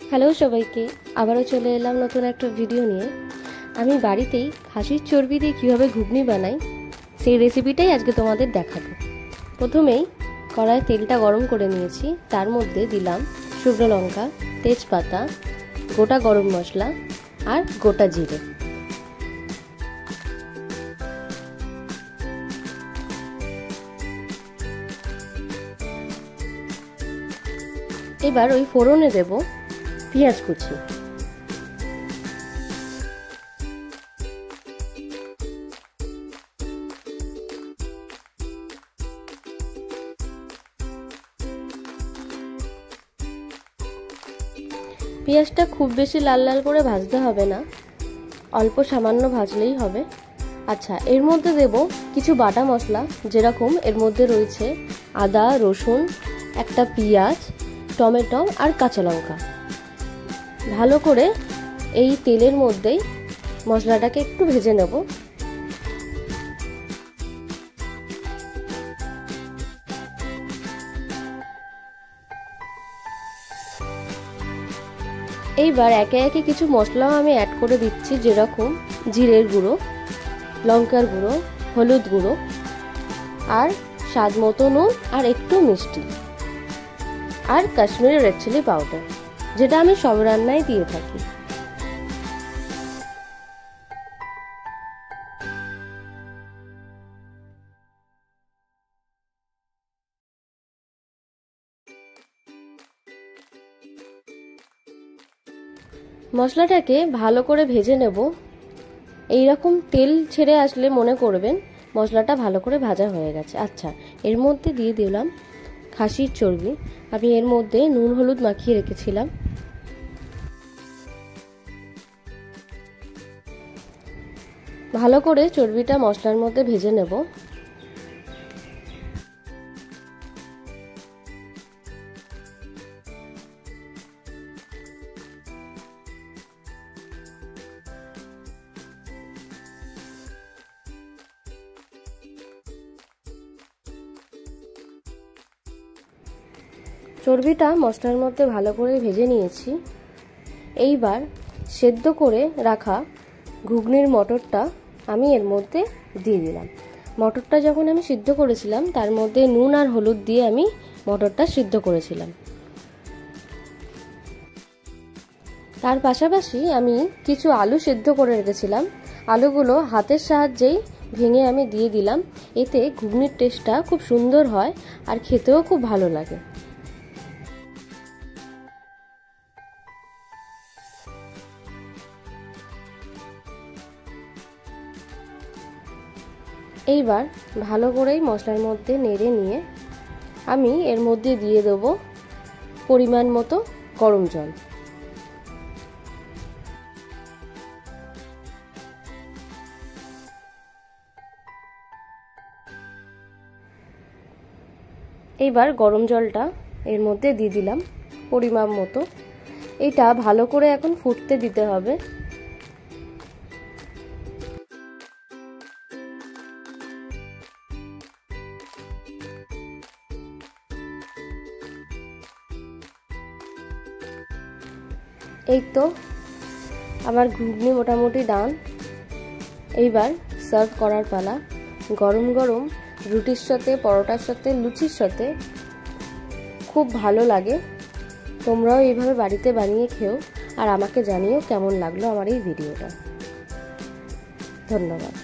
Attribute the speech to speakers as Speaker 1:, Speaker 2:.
Speaker 1: Hello সবাইকে, আবারও চলে এলাম নতুন একটা ভিডিও নিয়ে। আমি বাড়িতেই খাসির চর্বি দিয়ে কীভাবে ঘুগনি বানাই সেই রেসিপিটাই আজকে তোমাদের দেখাবো। প্রথমেই কড়াইয়ে তেলটা গরম করে নিয়েছি, তার মধ্যে দিলাম শুকনো লঙ্কা, তেজপাতা, গোটা গরম মশলা আর গোটা জিরে। এবার ওই ফোড়নে দেব পেঁয়াজ কুচি। পেঁয়াজটা খুব বেশি লাল লাল করে ভাজতে হবে না, অল্প সামান্য ভাজলেই হবে। আচ্ছা, এর মধ্যে দেব কিছু বাটা মশলা, যেরকম এর মধ্যে রয়েছে আদা, রসুন, একটা পেঁয়াজ, টমেটো আর কাঁচা লঙ্কা। ভালো করে এই তেলের মধ্যেই মশলাটাকে একটু ভেজে নেব। এইবার একে একে কিছু মশলাও আমি অ্যাড করে দিচ্ছি, যেরকম জিরের গুঁড়ো, লঙ্কার গুঁড়ো, হলুদ গুঁড়ো আর স্বাদ মতো নুন আর একটু মিষ্টি আর কাশ্মীরি রেড চিলি পাউডার, যেটা আমি সব রান্নায় দিয়ে থাকি। মশলাটাকে ভালো করে ভেজে নেব। এইরকম তেল ছেড়ে আসলে মনে করবেন মশলাটা ভালো করে ভাজা হয়ে গেছে। আচ্ছা, এর মধ্যে দিয়ে দিলাম খাসির চর্বি। আমি এর মধ্যে নুন হলুদ মাখিয়ে রেখেছিলাম। ভালো করে চর্বিটা মশলার মধ্যে ভেজে নেব। চর্বিটা মশলার মধ্যে ভালো করে ভেজে নিয়েছি। এইবার সেদ্ধ করে রাখা ঘুগনির মটরটা আমি এর মধ্যে দিয়ে দিলাম। মটরটা যখন আমি সিদ্ধ করেছিলাম তার মধ্যে নুন আর হলুদ দিয়ে আমি মটরটা সিদ্ধ করেছিলাম। তার পাশাপাশি আমি কিছু আলু সিদ্ধ করে রেখেছিলাম। আলুগুলো হাতের সাহায্যেই ভেঙে আমি দিয়ে দিলাম। এতে ঘুগনির টেস্টটা খুব সুন্দর হয় আর খেতেও খুব ভালো লাগে। এইবার ভালো করেই মশলার মধ্যে নেড়ে নিয়ে আমি এর মধ্যে দিয়ে দেব পরিমাণ মতো গরম জল। এইবার গরম জলটা এর মধ্যে দিয়ে দিলাম পরিমাণ মতো। এটা ভালো করে এখন ফুটতে দিতে হবে। এই তো আমার ঘুগনি মোটামুটি ডান। এইবার সার্ভ করার পালা। গরম গরম রুটির সাথে, পরোটার সাথে, লুচির সাথে খুব ভালো লাগে। তোমরাও এইভাবে বাড়িতে বানিয়ে খেও আর আমাকে জানিও কেমন লাগলো আমার এই ভিডিওটা। ধন্যবাদ।